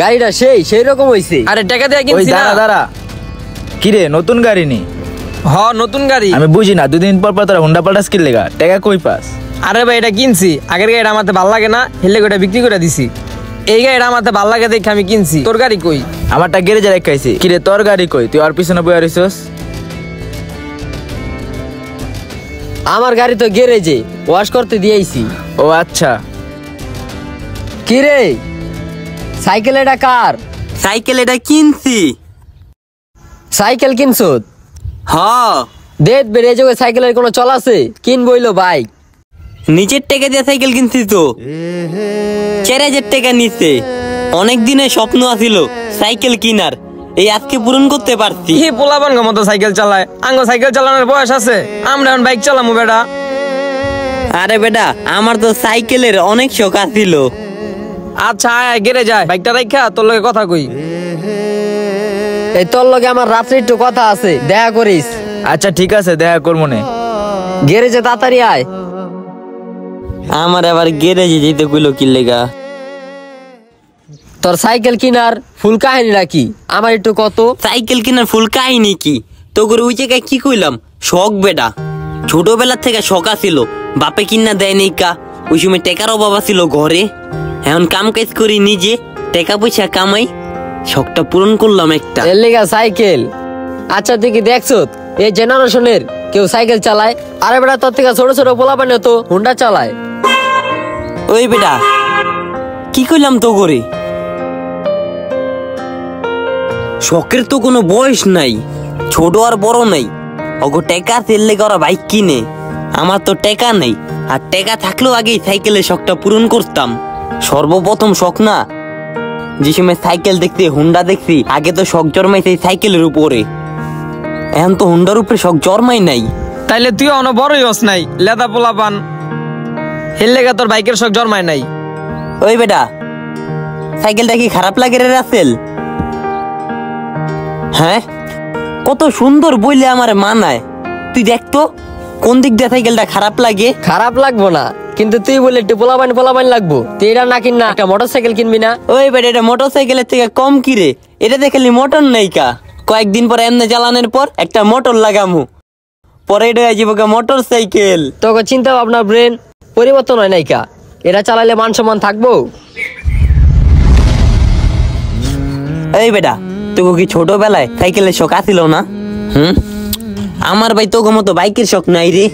গাড়িটা সেই রকম হইছে। আরে টাকা দিয়ে কিনছি না। দাঁড়া কিরে নতুন গাড়ি নি? নতুন গাড়ি। আমি বুঝি না, দুদিন পর তোরা হুন্ডা পাল্টাস কি লেগা? টাকা কই পাস? আরে ভাই এটা কিনছি, আগের গাড়িটা আমাতে ভাল লাগে না, হেলে গোটা বিক্রি করে দিছি। এই গাড়িটা আমাতে ভাল লাগে দেখে আমি কিনছি। তোর গাড়ি কই? আমারটা গ্যারেজে রাখাইছি। কিরে তোর গাড়ি কই? তুই আর পিছনে বইয়া রইছস। আমার গাড়ি তো গ্যারেজে ওয়াশ করতে দিয়েছি। ও আচ্ছা। কিরে সাইকেল এটা কার? সাইকেল এটা কিনছি। সাইকেল কিনছো? হ্যাঁ। দেখ বেড়ে যাবে, সাইকেলের কোনো চল আছে? কিনবইলো বাইক। নিজের টাকা দিয়ে সাইকেল কিনছি তো, 4000 টাকা নিচ্ছে। অনেক দিনের স্বপ্ন আছিল সাইকেল কিনার, এই আজকে পূরণ করতে পারছি। কি পোলাপান মতো সাইকেল চালায়? আঙ্গ সাইকেল চালানোর বয়স আছে, আমরা এখন বাইক চালামু বেটা। আরে বেটা আমার তো সাইকেলের অনেক শখ আছিল। আচ্ছা আয় গেরে যায়, বাইকটা রাখা তোর লগে কথা কই। এই তোর লগে আমার রাত্রে একটু কথা আছে, দেখা করিস। আচ্ছা ঠিক আছে, দেখা করবো নে। গ্যারেজে তাড়াতাড়ি আয়। আমার আবার গ্যারেজে যেতে কইলো কি লেগা? তোর সাইকেল কিনার ফুল কাহিনী রাখি আমার একটু কত। সাইকেল কিনার ফুল কাহিনী কি? তো করে ওই জায়গায় কি কইলাম? শখ বেটা, ছোটবেলার থেকে শখ আছিল, বাপে কিনা দেয় নেই কা। ওই সময় টাকার অভাব ছিল ঘরে, এখন কাম কাজ করি নিজে, টাকা পয়সা কামাই, শখটা পূরণ করলাম একটা। এর লেগা সাইকেল। আচ্ছা তুই কি দেখছ এই জেনারেশনের কেউ সাইকেল চালায়? আরে বেটা তোর থেকে ছোট ছোট পোলাপান তো হুন্ডা চালায়। ওই বেটা কি কইলাম তো করে? শখের তো কোনো বয়স নাই, ছোট আর বড় নাই। ওগো টাকা তেললে ওরা বাইক কিনে, আমার তো টাকা নেই। আর টাকা থাকলেও আগেই সাইকেলের শখটা পূরণ করতাম। সর্বপ্রথম শখ না, যে সময় সাইকেল দেখতে হুন্ডা দেখছি, আগে তো শখ জন্মাইছে সাইকেলের উপরে, এখন তো হুন্ডার উপরে শখ জন্মাই নাই। তাইলে তুই অন বড়ই হস নাই, লেদা পোলাপান, হেললে তোর বাইকের শখ জন্মায় নাই। ওই বেটা সাইকেলটা কি খারাপ লাগে রে রাসেল? হ্যাঁ কত সুন্দর বইলে আমার মানায়। তুই দেখতো কোন দিক দিয়ে সাইকেলটা খারাপ লাগে? খারাপ লাগবো না, কিন্তু তুই বলে একটু পোলাপান লাগবো। তুই এটা না কিন না একটা মোটর সাইকেল কিনবি না? ওই বেটা এটা মোটর সাইকেলের থেকে কম কি রে? এটা দেখলি মোটর নেই কা, কয়েকদিন পরে এমনি চালানোর পর একটা মোটর লাগামু, পরে এটা হয়ে যাবো মোটর সাইকেল। তোকে চিন্তা ভাবনা ব্রেন পরিবর্তন হয় নাই কা? এটা চালাইলে মান সম্মান থাকবো? এই বেটা তোকে কি ছোটবেলায় সাইকেলের শখ আছিল না? আমার ভাই তোকে মতো বাইকের শখ নাই রে।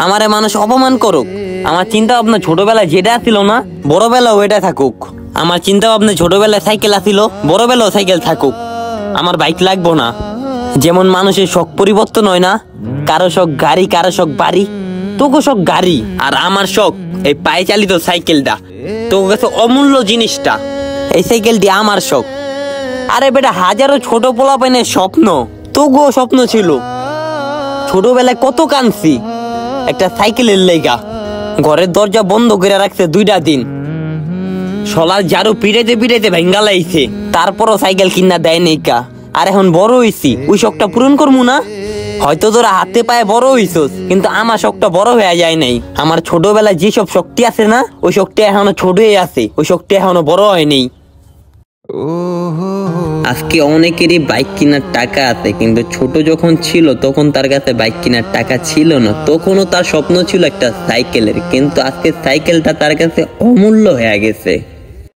আমারে মানুষ অপমান করুক, আমার চিন্তা ভাবনা ছোটবেলায় যেটা ছিল না, বড়বেলাও এটা থাকুক। আমার চিন্তা ভাবনা ছোটবেলায় সাইকেল আছিল, বড়বেলাও সাইকেল থাকুক, আমার বাইক লাগবো না। যেমন মানুষের শখ পরিবর্তন হয় না, কারো শখ গাড়ি, কারো শখ বাড়ি, তোকে শখ গাড়ি, আর আমার শখ এই পায়ে চালিত সাইকেলটা। তোর কাছে অমূল্য জিনিসটা, এই সাইকেলটি আমার শখ। আরে বেটা হাজারো ছোট পোলাপাইনের স্বপ্ন, তোগো স্বপ্ন ছিল। ছোটবেলায় কত কাঁদছি একটা সাইকেলের লেগা, ঘরের দরজা বন্ধ করে রাখছে 2টা দিন, সলার ঝাড়ু পিড়াইতে ভেঙ্গা লাইছে, তারপরও সাইকেল কিনা দেয় নেই কা। আর এখন বড় হইছি, ওই শখটা পূরণ করবো না? হয়তো তোরা হাতে পায়ে বড় হইছস, কিন্তু আমার শখটা বড় হয়ে যায় নাই। আমার ছোটবেলায় যেসব শক্তি আছে না, ওই শক্তি এখনো ছোটই আছে, ওই শক্তি এখনো বড় হয়নি। আজকে অনেকেরই বাইক কেনার টাকা আছে, কিন্তু ছোট যখন ছিল তখন তার কাছে বাইক কেনার টাকা ছিল না, তখনও তার স্বপ্ন ছিল একটা সাইকেলের, কিন্তু আজকে সাইকেলটা তার কাছে অমূল্য হয়ে গেছে।